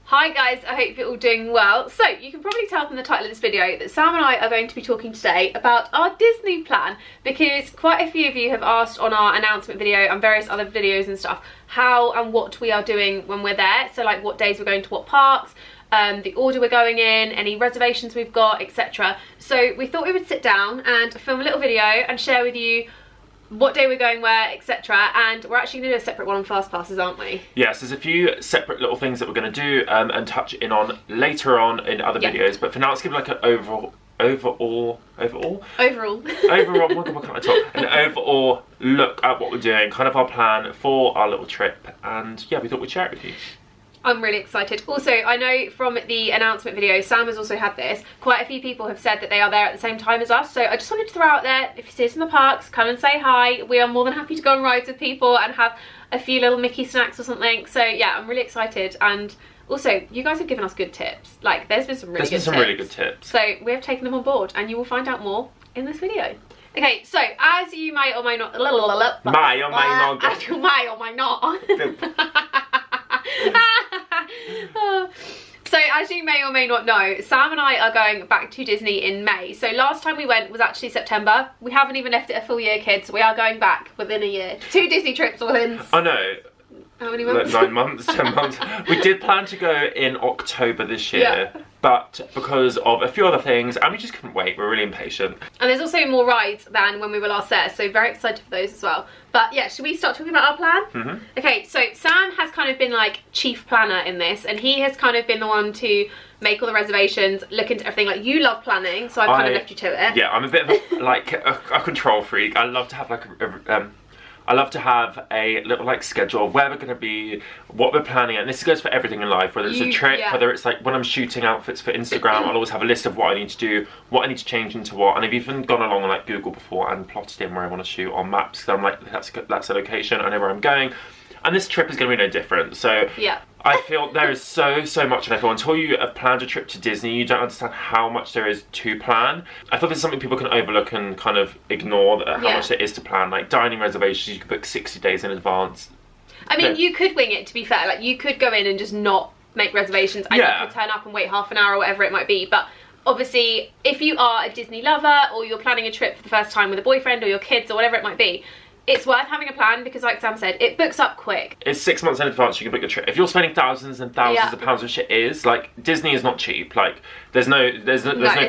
Hi guys, I hope you're all doing well. So you can probably tell from the title of this video that Sam and I are going to be talking today about our Disney plan, because quite a few of you have asked on our announcement video and various other videos and stuff how and what we are doing when we're there. So like what days we're going to what parks, the order we're going in, any reservations we've got, etc. So we thought we would sit down and film a little video and share with you what day we're going where, etc. And we're actually going to do a separate one on fast passes, aren't we? Yes, there's a few separate little things that we're going to do and touch in on later on in other videos, but for now let's give like an overall my God, why can't I talk? An overall look at what we're doing, kind of our plan for our little trip, and yeah, we thought we'd share it with you. I'm really excited. Also, I know from the announcement video, Sam has also had this, quite a few people have said that they are there at the same time as us, so I just wanted to throw out there, if you see us in the parks, come and say hi. We are more than happy to go on rides with people and have a few little Mickey snacks or something. So yeah, I'm really excited. And also, you guys have given us good tips. Like, there's been some really good tips. So we have taken them on board, and you will find out more in this video. Okay, so as you may or may not, So as you may or may not know, Sam and I are going back to Disney in May. So last time we went was actually September. We haven't even left it a full year, kids. We are going back within a year. 2 Disney trips within... I know. How many months? 9 months, 10 months. We did plan to go in October this year, but because of a few other things, and we just couldn't wait. We're really impatient. And there's also more rides than when we were last there, so very excited for those as well. But yeah, should we start talking about our plan? Okay, so Sam has kind of been like chief planner in this, and he has kind of been the one to make all the reservations, look into everything. Like, you love planning, so I've kind of left you to it. Yeah, I'm a bit of a, like a control freak. I love to have like I love to have a little like schedule of where we're going to be, what we're planning, and this goes for everything in life, whether it's a trip, whether it's like when I'm shooting outfits for Instagram, I'll always have a list of what I need to do, what I need to change into what, and I've even gone along on like Google before and plotted in where I want to shoot on maps, because I'm like, that's a location, I know where I'm going. And this trip is going to be no different. So yeah, I feel there is so much, and I feel until you have planned a trip to Disney, you don't understand how much there is to plan. I feel this is something people can overlook and kind of ignore, how much there is to plan. Like dining reservations, you can book 60 days in advance. I mean, you could wing it, to be fair. Like, you could go in and just not make reservations, and you could turn up and wait half an hour or whatever it might be. But obviously, if you are a Disney lover, or you're planning a trip for the first time with a boyfriend or your kids or whatever it might be, it's worth having a plan, because like Sam said, it books up quick. It's 6 months in advance you can book your trip. If you're spending thousands and thousands of pounds on shit, like, Disney is not cheap. Like, there's no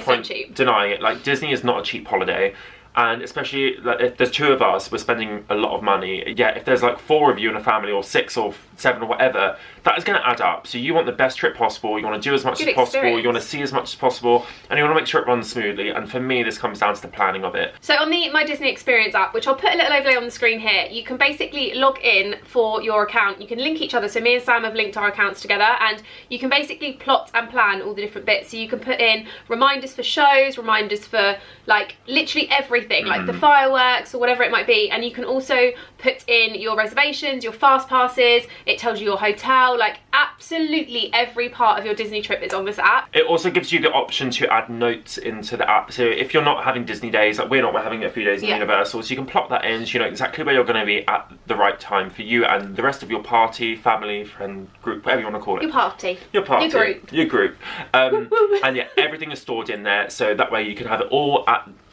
point denying it. Like, Disney is not a cheap holiday. And especially, like, if there's 2 of us, we're spending a lot of money. Yeah, if there's like 4 of you in a family, or 6 or 7 or whatever, that is going to add up. So you want the best trip possible, you want to do as much as possible, you want to see as much as possible, and you want to make sure it runs smoothly. And for me, this comes down to the planning of it. So on the My Disney Experience app, which I'll put a little overlay on the screen here, you can basically log in for your account. You can link each other. So me and Sam have linked our accounts together, and you can basically plot and plan all the different bits. So you can put in reminders for shows, reminders for like literally everything, like the fireworks or whatever it might be. And you can also put in your reservations, your fast passes, it tells you your hotel, like absolutely every part of your Disney trip is on this app. It also gives you the option to add notes into the app. So if you're not having Disney days, like we're having a few days in Universal, so you can plot that in, so you know exactly where you're going to be at the right time for you and the rest of your party, family, friend, group, whatever you want to call it. Your party. Your party. Your group. Your group. And yeah, everything is stored in there, so that way you can have it all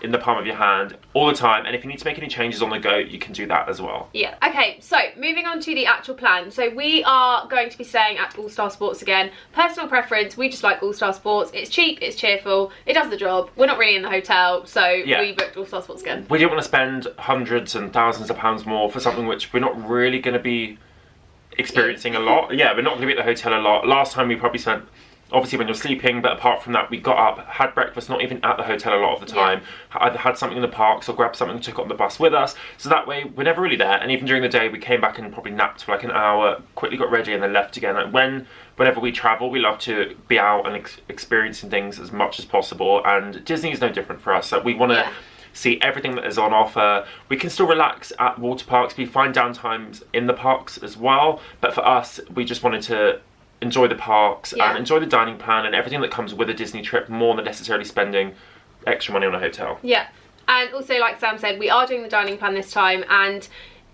in the palm of your hand all the time, and if you need to make any changes on the go, you can do that as well. Yeah. Okay, so moving on to the actual plan. So we are going to be staying at All Star Sports again. Personal preference, we just like All Star Sports. It's cheap, it's cheerful, it does the job. We're not really in the hotel, so we booked All Star Sports again. We didn't want to spend hundreds and thousands of pounds more for something which we're not really going to be experiencing a lot. Yeah, we're not going to be at the hotel a lot. Last time we probably spent, obviously when you're sleeping, but apart from that, we got up, had breakfast, not even at the hotel a lot of the time, either had something in the parks or grabbed something and took it on the bus with us, so that way we're never really there. And even during the day, we came back and probably napped for like an hour, quickly got ready and then left again. Like whenever we travel, we love to be out and experiencing things as much as possible, and Disney is no different for us. So we want to see everything that is on offer. We can still relax at water parks, we find downtimes in the parks as well, but for us, we just wanted to enjoy the parks and enjoy the dining plan and everything that comes with a Disney trip, more than necessarily spending extra money on a hotel. Yeah, and also like Sam said, we are doing the dining plan this time, and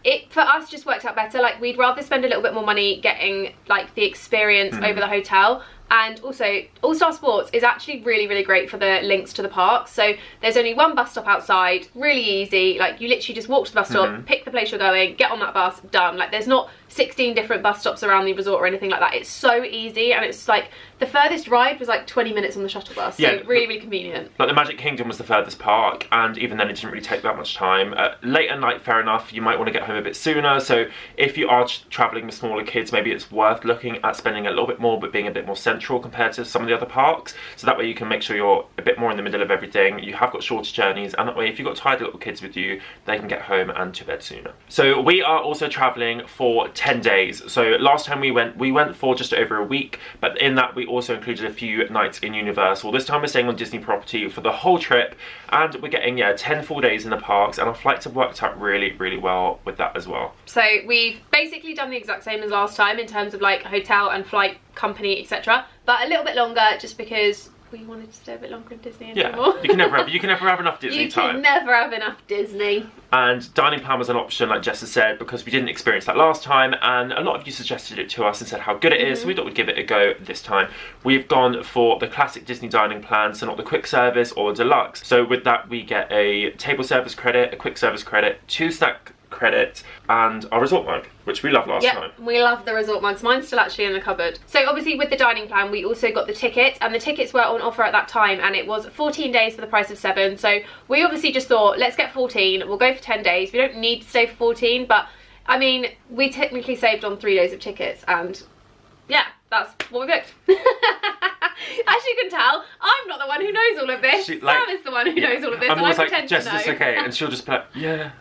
it for us just worked out better. Like, we'd rather spend a little bit more money getting like the experience over the hotel. And also, All Star Sports is actually really, really great for the links to the park. So there's only one bus stop outside, really easy. Like, you literally just walk to the bus stop, pick the place you're going, get on that bus, done. Like, there's not 16 different bus stops around the resort or anything like that. It's so easy, and it's like the furthest ride was like 20 minutes on the shuttle bus. So really, really convenient. Like, the Magic Kingdom was the furthest park, and even then it didn't really take that much time. Late at night, fair enough, you might want to get home a bit sooner. So if you are traveling with smaller kids, maybe it's worth looking at spending a little bit more, but being a bit more central compared to some of the other parks. So that way you can make sure you're a bit more in the middle of everything. You have got shorter journeys, and that way if you've got tired little kids with you, they can get home and to bed sooner. So we are also traveling for 10 days. So last time we went for just over a week, but in that we also included a few nights in Universal. This time we're staying on Disney property for the whole trip, and we're getting 10 full days in the parks, and our flights have worked out really, really well with that as well. So we've basically done the exact same as last time in terms of like hotel and flight company, etc., but a little bit longer just because we wanted to stay a bit longer in Disney anymore. You can never have enough Disney time. You can never have enough Disney. And dining plan was an option, like Jess has said, because we didn't experience that last time, and a lot of you suggested it to us and said how good it is, so we thought we'd give it a go this time. We've gone for the classic Disney dining plan, so not the quick service or deluxe. So with that we get a table service credit, a quick service credit, 2 snack credit, and our resort mug, which we loved last time. We love the resort mugs. Mine's still actually in the cupboard. So obviously with the dining plan we also got the tickets, and the tickets were on offer at that time, and it was 14 days for the price of 7. So we obviously just thought, let's get 14, we'll go for 10 days. We don't need to stay for 14, but I mean, we technically saved on 3 days of tickets, and yeah, that's what we booked. As you can tell, I'm not the one who knows all of this. Sam is the one who knows all of this. I'm always and like, Jess, is this okay? And she'll just be like, yeah.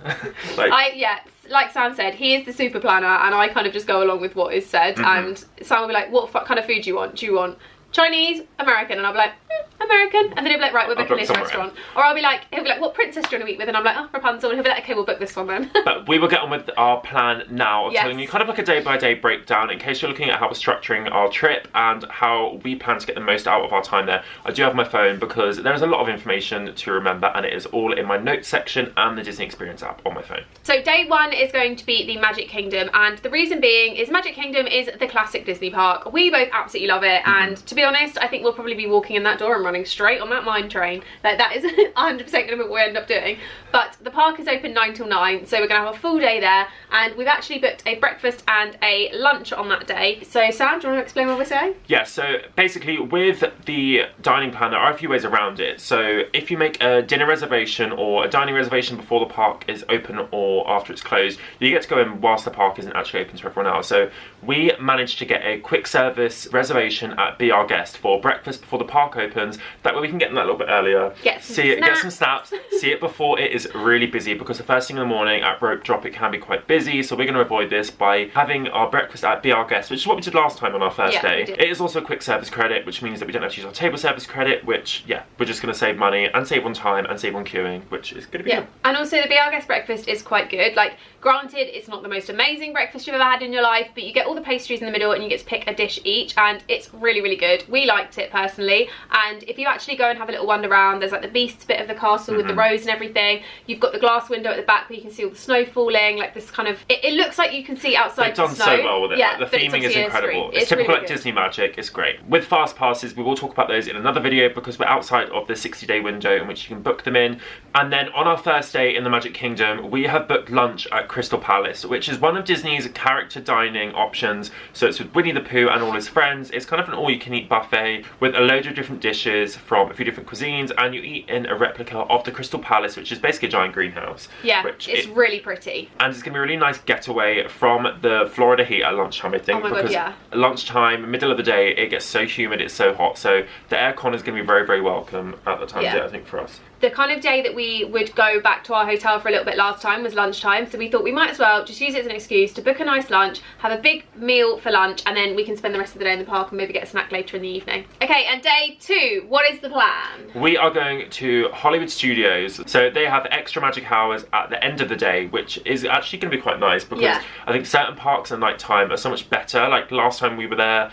Like Sam said, he is the super planner, and I kind of just go along with what is said. And Sam will be like, what kind of food do you want? Do you want Chinese, American? And I'll be like, American. And then he'll be like, right, we're booking this restaurant. Or he'll be like, what princess do you want to eat with? And I'm like, oh, Rapunzel. And he'll be like, okay, we'll book this one then. But we will get on with our plan now of telling you kind of like a day-by-day breakdown in case you're looking at how we're structuring our trip and how we plan to get the most out of our time there. I do have my phone because there's a lot of information to remember, and it is all in my notes section and the Disney Experience app on my phone. So day 1 is going to be the Magic Kingdom, and the reason being is Magic Kingdom is the classic Disney park. We both absolutely love it, and to be honest, I think we'll probably be walking in that door and running straight on that mine train. Like, that is 100% going to be what we end up doing. But the park is open 9 till 9, so we're going to have a full day there, and we've actually booked a breakfast and a lunch on that day. So Sam, do you want to explain what we're saying? Yeah, so basically with the dining plan there are a few ways around it. So if you make a dinner reservation or a dining reservation before the park is open or after it's closed, you get to go in whilst the park isn't actually open to everyone else. So we managed to get a quick service reservation at Be Our Guest for breakfast before the park opens. That way we can get in that a little bit earlier, get some snaps, see it before it is really busy, because the first thing in the morning at rope drop it can be quite busy. So we're going to avoid this by having our breakfast at Be Our Guest, which is what we did last time on our first day. It is also a quick service credit, which means that we don't have to use our table service credit, which we're just going to save money and save on time and save on queuing, which is going to be good. And also the Be Our Guest breakfast is quite good. Like, granted, it's not the most amazing breakfast you've ever had in your life, but you get all the pastries in the middle and you get to pick a dish each, and it's really, really good. We liked it personally, and if you actually go and have a little wander around, there's like the Beasts bit of the castle with the rose and everything. You've got the glass window at the back where you can see all the snow falling, like this kind of, it looks like you can see outside the snow. They've done so well with it. Like, the theming is incredible. It's typical like Disney magic. It's great. With fast passes, we will talk about those in another video because we're outside of the 60-day window in which you can book them in. And then on our first day in the Magic Kingdom, we have booked lunch at Crystal Palace, which is one of Disney's character dining options. So it's with Winnie the Pooh and all his friends. It's kind of an all-you-can-eat buffet with a load of different dishes from a few different cuisines, and you eat in a replica of the Crystal Palace, which is basically a giant greenhouse. Yeah, it's really pretty. And it's going to be a really nice getaway from the Florida heat at lunchtime, I think. Oh my god, yeah. Lunchtime, middle of the day, it gets so humid, it's so hot. So the aircon is going to be very, very welcome at the time of day, I think, for us. The kind of day that we would go back to our hotel for a little bit last time was lunchtime, so we thought we might as well just use it as an excuse to book a nice lunch, have a big meal for lunch, and then we can spend the rest of the day in the park and maybe get a snack later in the evening. Okay, and day 2, what is the plan? We are going to Hollywood Studios. So they have extra magic hours at the end of the day, which is actually going to be quite nice because I think certain parks at night time are so much better. Like last time we were there,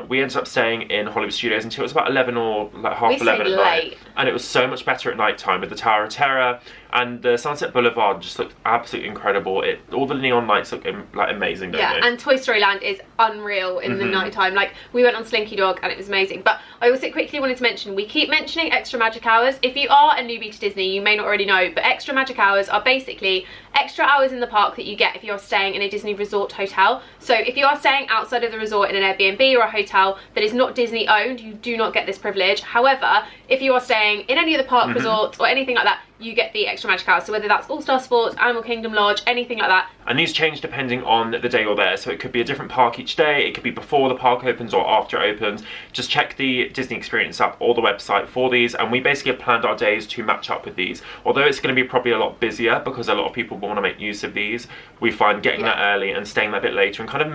We ended up staying in Hollywood Studios until it was about 11 or like half 11 at night. And it was so much better at night time with the Tower of Terror, and the Sunset Boulevard just looked absolutely incredible. All the neon lights look like amazing, don't they? And Toy Story Land is unreal in the night time. Like, we went on Slinky Dog and it was amazing. But I also quickly wanted to mention, we keep mentioning extra magic hours. If you are a newbie to Disney, you may not already know, but extra magic hours are basically extra hours in the park that you get if you're staying in a Disney resort hotel. So if you are staying outside of the resort in an Airbnb or a hotel that is not Disney owned, you do not get this privilege. However, if you are staying in any of the park resorts or anything like that, you get the extra magic hours. So whether that's All Star Sports, Animal Kingdom Lodge, anything like that. And these change depending on the day you're there. So it could be a different park each day. It could be before the park opens or after it opens. Just check the Disney Experience app or the website for these. And we basically have planned our days to match up with these. Although it's going to be probably a lot busier because a lot of people want to make use of these, we find getting that early and staying that bit later and kind of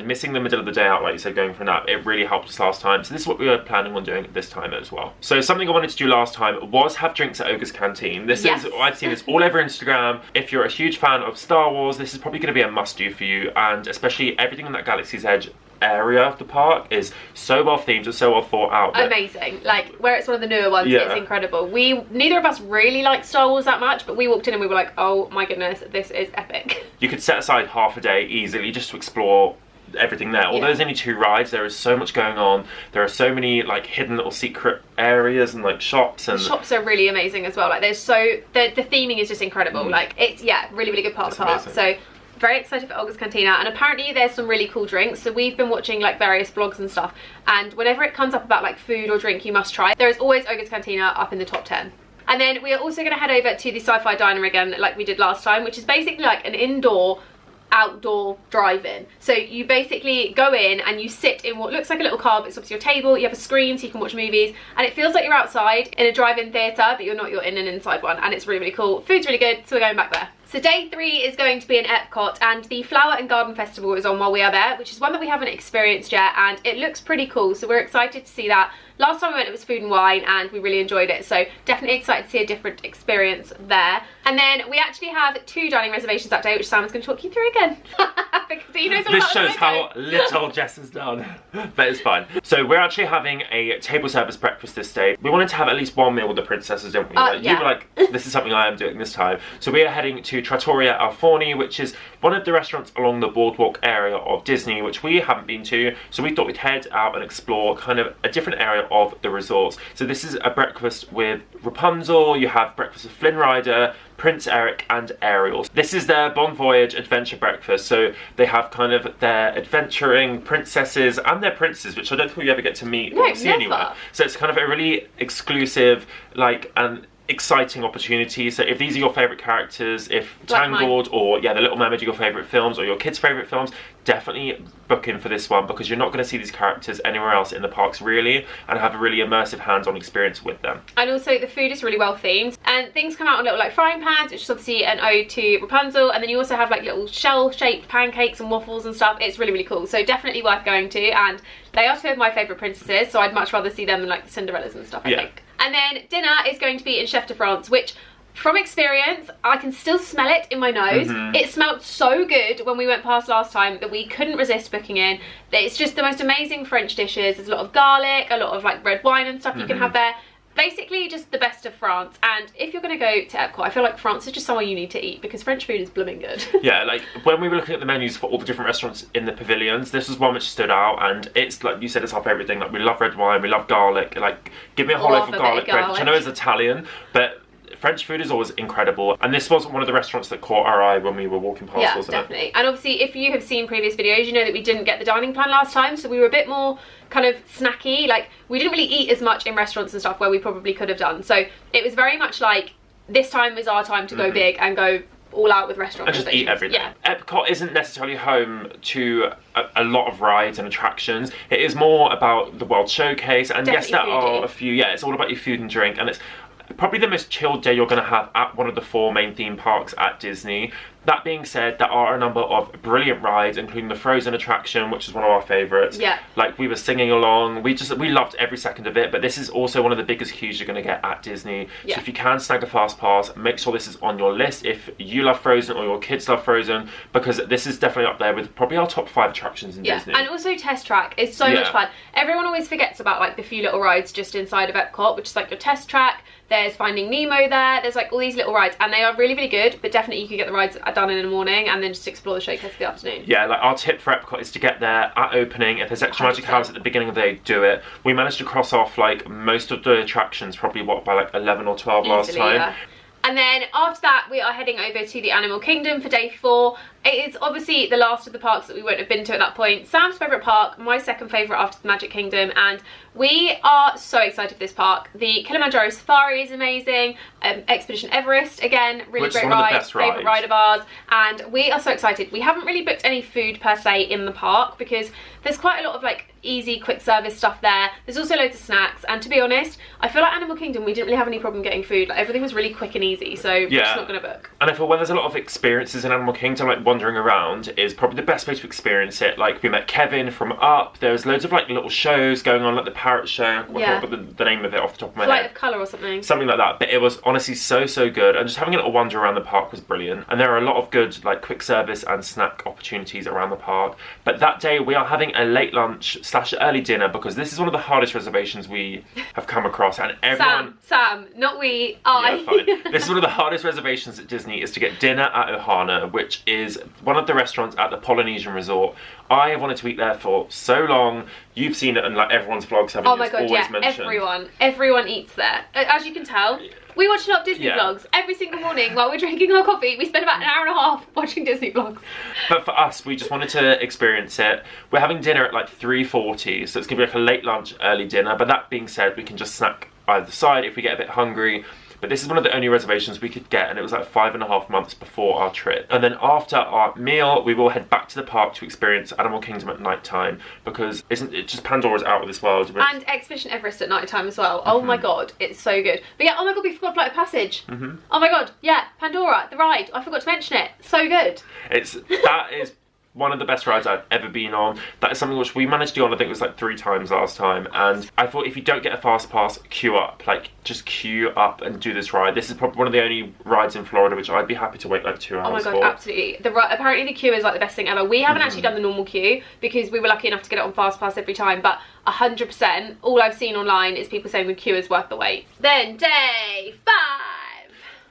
missing the middle of the day out, like you said, going for a nap, it really helped us last time. So this is what we were planning on doing this time as well. So something I wanted to do last time was have drinks at Ogre's Canteen. This is, I've seen this all over Instagram. If you're a huge fan of Star Wars, this is probably going to be a must-do for you, and especially everything in that Galaxy's Edge area of the park is so well themed and so well thought out. Amazing. Like, where it's one of the newer ones, it's incredible. Neither of us really like Star Wars that much, but we walked in and we were like, oh my goodness, this is epic. You could set aside half a day easily just to explore everything there. Although there's only 2 rides, there is so much going on. There are so many like hidden little secret areas and like shops, and the shops are really amazing as well. Like, there's the theming is just incredible. Like, it's really good part of the park. So very excited for Olga's Cantina, and apparently there's some really cool drinks. So we've been watching like various vlogs and stuff, and whenever it comes up about like food or drink you must try, there is always Olga's Cantina up in the top 10. And then we are also going to head over to the Sci-Fi Diner again, like we did last time, which is basically like an outdoor drive-in. So you basically go in and you sit in what looks like a little car, but it's obviously your table. You have a screen so you can watch movies, and it feels like you're outside in a drive-in theatre, but you're not, you're in an inside one, and it's really cool. Food's really good, so we're going back there. So day 3 is going to be in Epcot, and the Flower and Garden Festival is on while we are there, which is one that we haven't experienced yet, and it looks pretty cool, so we're excited to see that. Last time we went it was food and wine, and we really enjoyed it, so definitely excited to see a different experience there. And then we actually have 2 dining reservations that day, which Simon's going to talk you through again. Because he knows all this about shows how little Jess has done, but it's fine. So we're actually having a table service breakfast this day. We wanted to have at least one meal with the princesses, didn't we? You were like, this is something I am doing this time. So we are heading to Trattoria Al Forni, which is one of the restaurants along the boardwalk area of Disney, which we haven't been to. So we thought we'd head out and explore kind of a different area of the resorts. So this is a breakfast with Rapunzel, you have breakfast with Flynn Rider, Prince Eric and Ariel. This is their Bon Voyage adventure breakfast, so they have kind of their adventuring princesses and their princes, which I don't think we ever get to meet or see anywhere. So it's kind of a really exclusive, like, an exciting opportunity. So if these are your favourite characters, if Tangled or The Little Mermaid are your favourite films, or your kids' favourite films, definitely book in for this one, because you're not going to see these characters anywhere else in the parks really, and have a really immersive hands-on experience with them. And also the food is really well themed, and things come out on little like frying pans, which is obviously an ode to Rapunzel, and then you also have like little shell-shaped pancakes and waffles and stuff. It's really cool, so definitely worth going to, and they are 2 of my favourite princesses, so I'd much rather see them than like the Cinderellas and stuff, I think. And then dinner is going to be in Chef de France, which from experience, I can still smell it in my nose. It smelled so good when we went past last time that we couldn't resist booking in. It's just the most amazing French dishes. There's a lot of garlic, a lot of like red wine and stuff you can have there. Basically just the best of France. And if you're going to go to Epcot, I feel like France is just somewhere you need to eat, because French food is blooming good. Yeah, like when we were looking at the menus for all the different restaurants in the pavilions, this was one which stood out, and it's like you said, it's our favourite thing. Like, we love red wine, we love garlic. Like, give me a whole loaf of garlic bread, which I know is Italian, but French food is always incredible, and this was one of the restaurants that caught our eye when we were walking past, wasn't it? Yeah, definitely. And obviously, if you have seen previous videos, you know that we didn't get the dining plan last time, so we were a bit more kind of snacky. Like, we didn't really eat as much in restaurants and stuff where we probably could have done. So it was very much like, this time is our time to go big and go all out with restaurants. And just eat everything. Yeah. Epcot isn't necessarily home to a lot of rides and attractions. It is more about the World Showcase, and yes, there are a few. Yeah, it's all about your food and drink, and it's probably the most chilled day you're going to have at one of the 4 main theme parks at Disney. That being said, there are a number of brilliant rides, including the Frozen attraction, which is one of our favourites. Yeah. Like, we were singing along. We loved every second of it. But this is also one of the biggest queues you're going to get at Disney. Yeah. So if you can snag a fast pass, make sure this is on your list if you love Frozen or your kids love Frozen, because this is definitely up there with probably our top 5 attractions in Disney. And also Test Track is so much fun. Everyone always forgets about like the few little rides just inside of Epcot, which is like your Test Track. There's Finding Nemo there. There's like all these little rides, and they are really, really good. But definitely you could get the rides done in the morning and then just explore the showcase for the afternoon. Yeah, like our tip for Epcot is to get there at opening. If there's extra 100%. Magic hours at the beginning of the day, do it. We managed to cross off like most of the attractions, probably by like 11 or 12 last time. Yeah. And then after that, we are heading over to the Animal Kingdom for day 4. It is obviously the last of the parks that we won't have been to at that point. Sam's favourite park, my second favourite after the Magic Kingdom, and we are so excited for this park. The Kilimanjaro Safari is amazing. Expedition Everest, again, really great ride, favourite ride of ours, and we are so excited. We haven't really booked any food per se in the park because there's quite a lot of like easy quick service stuff there. There's also loads of snacks, and to be honest, I feel like Animal Kingdom we didn't really have any problem getting food. Like, everything was really quick and easy, so we're just not going to book. And I feel when there's a lot of experiences in Animal Kingdom, like wandering around is probably the best way to experience it. Like, we met Kevin from Up. There's loads of like little shows going on, like the parrot show. I can't remember the name of it off the top of my head. Flight of Colour or something. Something like that. But it was honestly so good, and just having a little wander around the park was brilliant. And there are a lot of good like quick service and snack opportunities around the park. But that day we are having a late lunch / early dinner, because this is one of the hardest reservations we have come across, and everyone... Sam, not we, I. Yeah, fine. This is one of the hardest reservations at Disney, is to get dinner at Ohana, which is one of the restaurants at the Polynesian Resort. I have wanted to eat there for so long. You've seen it, and like everyone's vlogs have mentioned. Everyone eats there. As you can tell, we watch a lot of Disney vlogs every single morning while we're drinking our coffee. We spend about an hour and a half watching Disney vlogs. But for us, we just wanted to experience it. We're having dinner at like 3:40, so it's gonna be like a late lunch, early dinner. But that being said, we can just snack either side if we get a bit hungry. But this is one of the only reservations we could get, and it was like 5.5 months before our trip. And then after our meal, we will head back to the park to experience Animal Kingdom at night time, because isn't it just Pandora's out of this world? And Expedition Everest at night time as well. Oh my god, it's so good. But yeah, oh my god, we forgot Flight of Passage. Oh my god, yeah, Pandora, the ride. I forgot to mention it. So good. That is one of the best rides I've ever been on. That is something which we managed to go on, I think it was like 3 times last time, and I thought if you don't get a fast pass, queue up. Like, just queue up and do this ride. This is probably one of the only rides in Florida which I'd be happy to wait like 2 hours for. Oh my god, absolutely. Apparently the queue is like the best thing ever. We haven't actually done the normal queue because we were lucky enough to get it on fast pass every time, but 100%, all I've seen online is people saying the queue is worth the wait. Then day 5.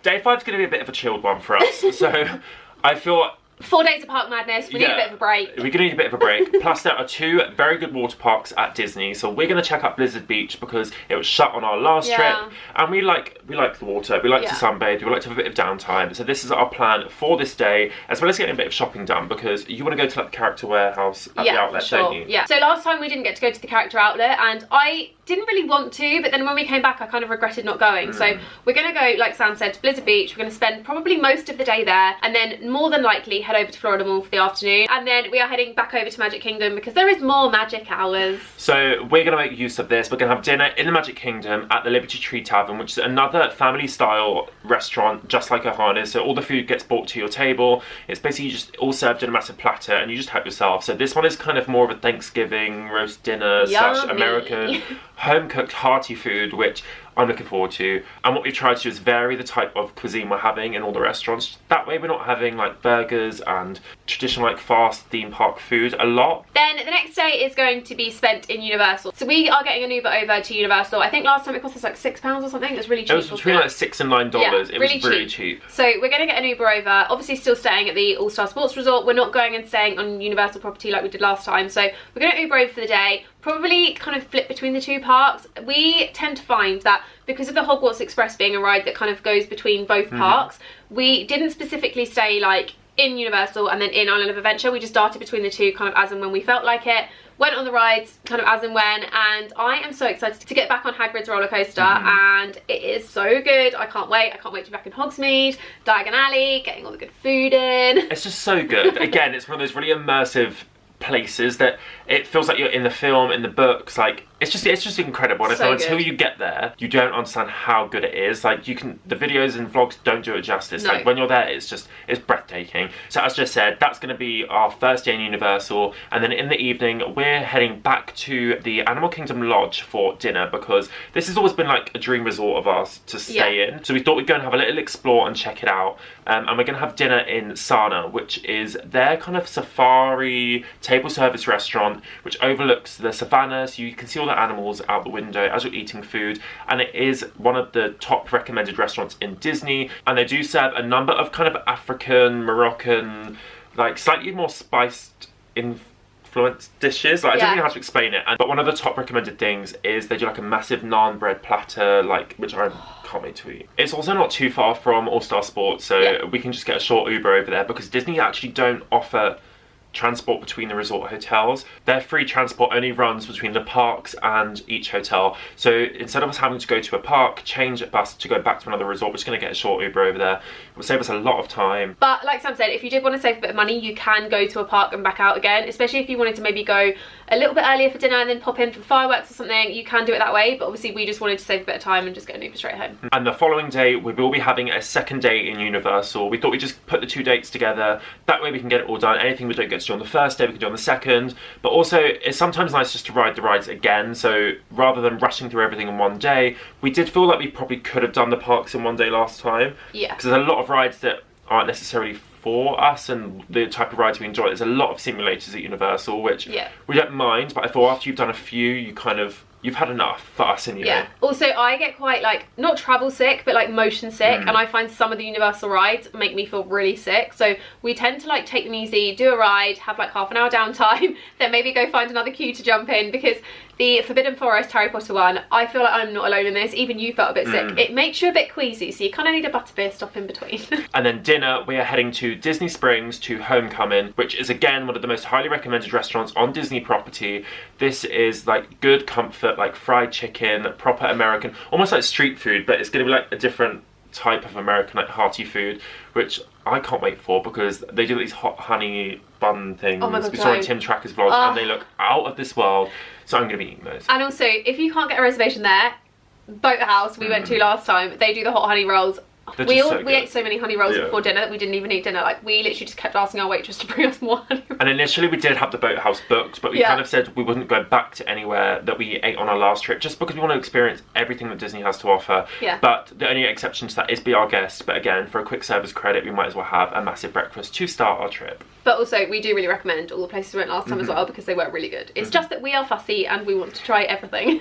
Day 5's going to be a bit of a chilled one for us. So I feel 4 days of park madness, we need a bit of a break. We're going to need a bit of a break. Plus there are 2 very good water parks at Disney, so we're going to check out Blizzard Beach because it was shut on our last trip, and we like the water, we like to sunbathe, we like to have a bit of downtime. So this is our plan for this day, as well as getting a bit of shopping done, because you want to go to like the character warehouse at the outlet, don't you? Yeah. So last time we didn't get to go to the character outlet, and I didn't really want to, but then when we came back I kind of regretted not going. So we're going to go, like Sam said, to Blizzard Beach. We're going to spend probably most of the day there, and then more than likely head over to Florida Mall for the afternoon, and then we are heading back over to Magic Kingdom because there is more magic hours. So we're going to make use of this. We're going to have dinner in the Magic Kingdom at the Liberty Tree Tavern, which is another family style restaurant just like Ohana. So all the food gets brought to your table. It's basically just all served in a massive platter and you just help yourself. So this one is kind of more of a Thanksgiving roast dinner / American home cooked hearty food, which I'm looking forward to. And what we've tried to do is vary the type of cuisine we're having in all the restaurants. That way we're not having like burgers and traditional like fast theme park food a lot. Then the next day is going to be spent in Universal. So we are getting an Uber over to Universal. I think last time it cost us like £6 or something. It was really cheap. It was between like $6 and $9. Yeah, it was really cheap. So we're going to get an Uber over. Obviously still staying at the All-Star Sports Resort. We're not going and staying on Universal property like we did last time. So we're going to Uber over for the day. Probably kind of flip between the 2 parks. We tend to find that because of the Hogwarts Express being a ride that kind of goes between both parks, we didn't specifically stay like in Universal and then in Island of Adventure. We just darted between the 2 kind of as and when we felt like it. Went on the rides kind of as and when, and I am so excited to get back on Hagrid's roller coaster, and it is so good. I can't wait. I can't wait to be back in Hogsmeade, Diagon Alley, getting all the good food in. It's just so good. Again, it's one of those really immersive places that it feels like you're in the film, in the books. Like, It's just incredible, and So until good. you get there, you don't understand how good it is. Like, the videos and vlogs don't do it justice. No. Like, when you're there, it's breathtaking. So as just said, that's going to be our first day in Universal, and then in the evening, we're heading back to the Animal Kingdom Lodge for dinner, because this has always been like a dream resort of ours to stay in. So we thought we'd go and have a little explore and check it out. And we're going to have dinner in Sana, which is their kind of safari table service restaurant, which overlooks the savannah, so you can see all the animals out the window as you're eating food, and it is one of the top recommended restaurants in Disney, and they do serve a number of kind of African, Moroccan, like slightly more spiced influenced dishes. Like, I don't really know how to explain it, but one of the top recommended things is they do like a massive naan bread platter, like, which I can't wait to eat. It's also not too far from All Star Sports, so we can just get a short Uber over there, because Disney actually don't offer transport between the resort hotels. Their free transport only runs between the parks and each hotel. So instead of us having to go to a park, change a bus to go back to another resort, we're just going to get a short Uber over there. It will save us a lot of time. But like Sam said, if you did want to save a bit of money, you can go to a park and back out again, especially if you wanted to maybe go a little bit earlier for dinner and then pop in for fireworks or something. You can do it that way, but obviously we just wanted to save a bit of time and just get an Uber straight home. And the following day, we will be having a second day in Universal. We thought we'd just put the 2 dates together. That way we can get it all done. Anything we don't get to do on the first day, we can do on the second. But also, it's sometimes nice just to ride the rides again. So rather than rushing through everything in one day, we did feel like we probably could have done the parks in one day last time. Yeah. Because there's a lot of rides that aren't necessarily for us and the type of rides we enjoy. There's a lot of simulators at Universal, which we don't mind, but I thought after you've done a few, you've had enough for us anyway. Yeah. Also, I get quite like, not travel sick, but like motion sick, and I find some of the Universal rides make me feel really sick. So we tend to like take them easy, do a ride, have like half an hour downtime, then maybe go find another queue to jump in, because the Forbidden Forest Harry Potter one, I feel like I'm not alone in this. Even you felt a bit sick. It makes you a bit queasy, so you kind of need a butterbeer stop in between. And then dinner, we are heading to Disney Springs to Homecoming, which is again one of the most highly recommended restaurants on Disney property. This is like good comfort, like fried chicken, proper American, almost like street food, but it's going to be like a different type of American, like hearty food, which I can't wait for, because they do these hot honey bun things. Oh my God, we saw in Tim Tracker's vlogs, and they look out of this world. So I'm going to be eating those. And also, if you can't get a reservation there, Boathouse we went to last time, they do the hot honey rolls. We ate so many honey rolls before dinner that we didn't even eat dinner. Like, we literally just kept asking our waitress to bring us more honey rolls. And initially we did have the Boathouse booked, but we kind of said we wouldn't go back to anywhere that we ate on our last trip, just because we want to experience everything that Disney has to offer. But the only exception to that is Be Our Guest. But again, for a quick service credit, we might as well have a massive breakfast to start our trip. But also, we do really recommend all the places we went last time as well, because they were really good. It's just that we are fussy and we want to try everything.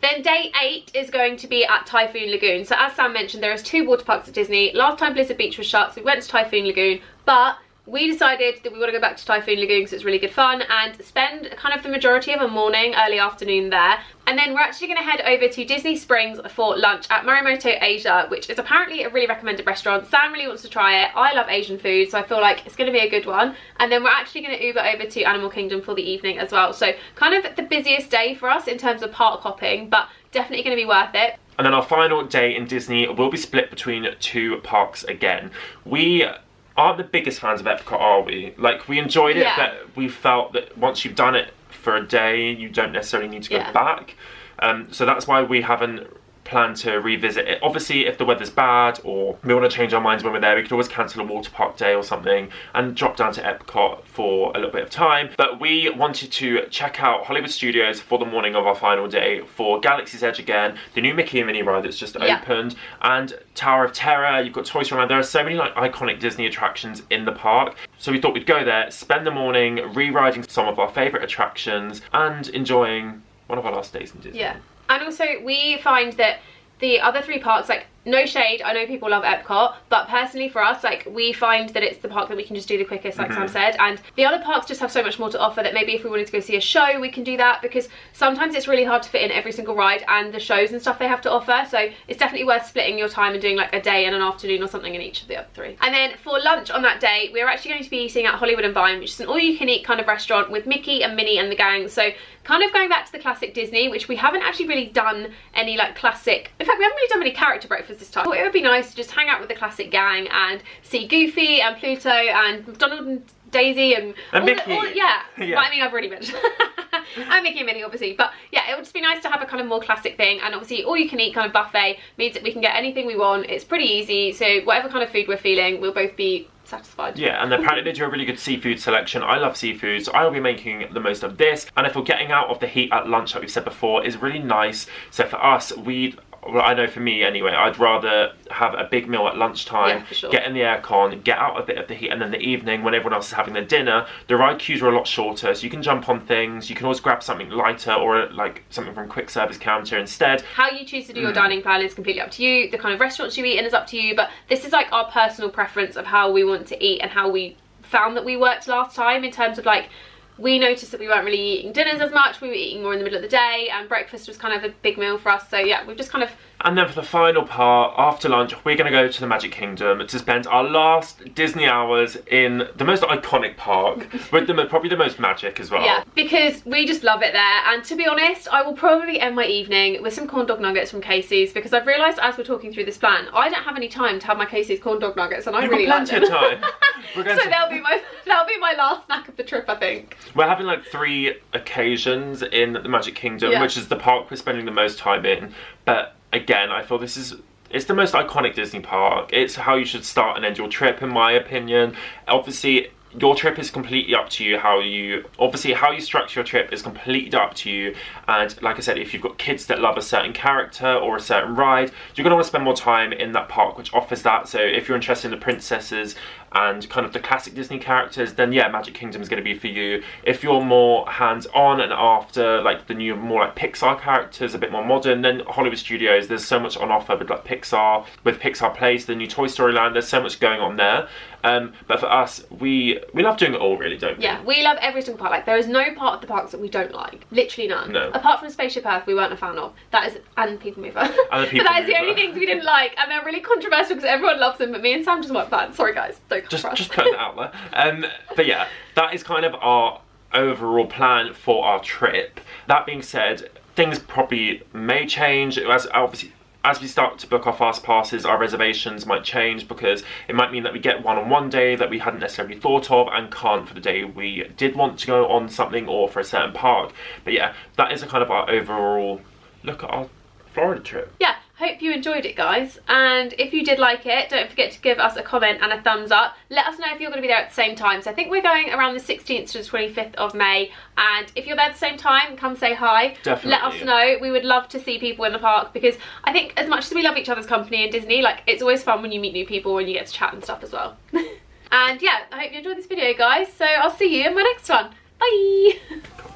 Then day 8 is going to be at Typhoon Lagoon. So as Sam mentioned, there is 2 water parks at Disney. Last time Blizzard Beach was shut, so we went to Typhoon Lagoon, but we decided that we want to go back to Typhoon Lagoon because it's really good fun, and spend kind of the majority of a morning, early afternoon there. And then we're actually going to head over to Disney Springs for lunch at Morimoto Asia, which is apparently a really recommended restaurant. Sam really wants to try it. I love Asian food, so I feel like it's going to be a good one. And then we're actually going to Uber over to Animal Kingdom for the evening as well. So kind of the busiest day for us in terms of park hopping, but definitely going to be worth it. And then our final day in Disney will be split between 2 parks again. We aren't the biggest fans of Epcot, are we? Like, we enjoyed it, but we felt that once you've done it for a day, you don't necessarily need to go back. So that's why we haven't planned to revisit it. Obviously, if the weather's bad or we want to change our minds when we're there, we could always cancel a water park day or something and drop down to Epcot for a little bit of time. But we wanted to check out Hollywood Studios for the morning of our final day for Galaxy's Edge again, the new Mickey and Minnie ride that's just opened, and Tower of Terror. You've got Toy Story Land. There are so many like iconic Disney attractions in the park. So we thought we'd go there, spend the morning re-riding some of our favourite attractions and enjoying one of our last days in Disney. Yeah. And also, we find that the other 3 parks, like, no shade, I know people love Epcot, but personally for us, like, we find that it's the park that we can just do the quickest, like Sam said, and the other parks just have so much more to offer that maybe if we wanted to go see a show, we can do that, because sometimes it's really hard to fit in every single ride and the shows and stuff they have to offer, so it's definitely worth splitting your time and doing like a day and an afternoon or something in each of the other 3. And then for lunch on that day, we're actually going to be eating at Hollywood and Vine, which is an all-you-can-eat kind of restaurant with Mickey and Minnie and the gang, so kind of going back to the classic Disney, which we haven't actually really done any like classic, in fact we haven't really done many character breakfasts this time. I thought it would be nice to just hang out with the classic gang and see Goofy and Pluto and Donald and Daisy and Mickey. Yeah. But, I mean, I've already mentioned and Mickey and Minnie, obviously. But yeah, it would just be nice to have a kind of more classic thing. And obviously, all you can eat kind of buffet means that we can get anything we want. It's pretty easy. So whatever kind of food we're feeling, we'll both be satisfied. Yeah, and apparently they do a really good seafood selection. I love seafood, so I'll be making the most of this. And if we're getting out of the heat at lunch, like we've said before, is really nice. So for us, well, I know for me anyway, I'd rather have a big meal at lunchtime, for sure. get in the aircon, get out a bit of the heat, and then the evening when everyone else is having their dinner, the ride queues are a lot shorter, so you can jump on things. You can always grab something lighter or like something from quick service counter instead. How you choose to do your dining plan is completely up to you. The kind of restaurants you eat in is up to you, but this is like our personal preference of how we want to eat and how we found that we worked last time, in terms of like, we noticed that we weren't really eating dinners as much. We were eating more in the middle of the day, and breakfast was kind of a big meal for us. So yeah, we've just kind of... And then for the final part, after lunch, we're going to go to the Magic Kingdom to spend our last Disney hours in the most iconic park, with probably the most magic as well. Yeah, because we just love it there. And to be honest, I will probably end my evening with some corn dog nuggets from Casey's, because I've realised as we're talking through this plan, I don't have any time to have my Casey's corn dog nuggets, and I really like them. You've got plenty of time. So that'll be my last snack of the trip, I think. We're having like 3 occasions in the Magic Kingdom, which is the park we're spending the most time in. But again, I feel it's the most iconic Disney park. It's how you should start and end your trip, in my opinion. Obviously, your trip is completely up to you. How you structure your trip is completely up to you. And like I said, if you've got kids that love a certain character or a certain ride, you're going to want to spend more time in that park which offers that. So if you're interested in the princesses and kind of the classic Disney characters, then yeah, Magic Kingdom is going to be for you. If you're more hands-on and after like the new, more like Pixar characters, a bit more modern, then Hollywood Studios, there's so much on offer with like Pixar, with Pixar Place, the new Toy Story Land, there's so much going on there. But for us, we love doing it all, really, don't we? Yeah, we love every single part. Like, there is no part of the parks that we don't like. Literally none. No. Apart from Spaceship Earth, we weren't a fan of. That is, and People Mover. And the People But that is the Mover. only things we didn't like, and they're really controversial because everyone loves them, but me and Sam just weren't fans. Sorry guys, don't come for us. Just putting it out there. But yeah, that is kind of our overall plan for our trip. That being said, things probably may change, as we start to book our fast passes, our reservations might change, because it might mean that we get one on one day that we hadn't necessarily thought of and can't for the day we did want to go on something or for a certain park. But yeah, that is a kind of our overall look at our Florida trip. Yeah, hope you enjoyed it, guys. And if you did like it, don't forget to give us a comment and a thumbs up. Let us know if you're going to be there at the same time. So I think we're going around the 16th to the 25th of May. And if you're there at the same time, come say hi. Definitely. Let us know. We would love to see people in the park, because I think as much as we love each other's company in Disney, like, it's always fun when you meet new people and you get to chat and stuff as well. And yeah, I hope you enjoyed this video, guys. So I'll see you in my next one. Bye.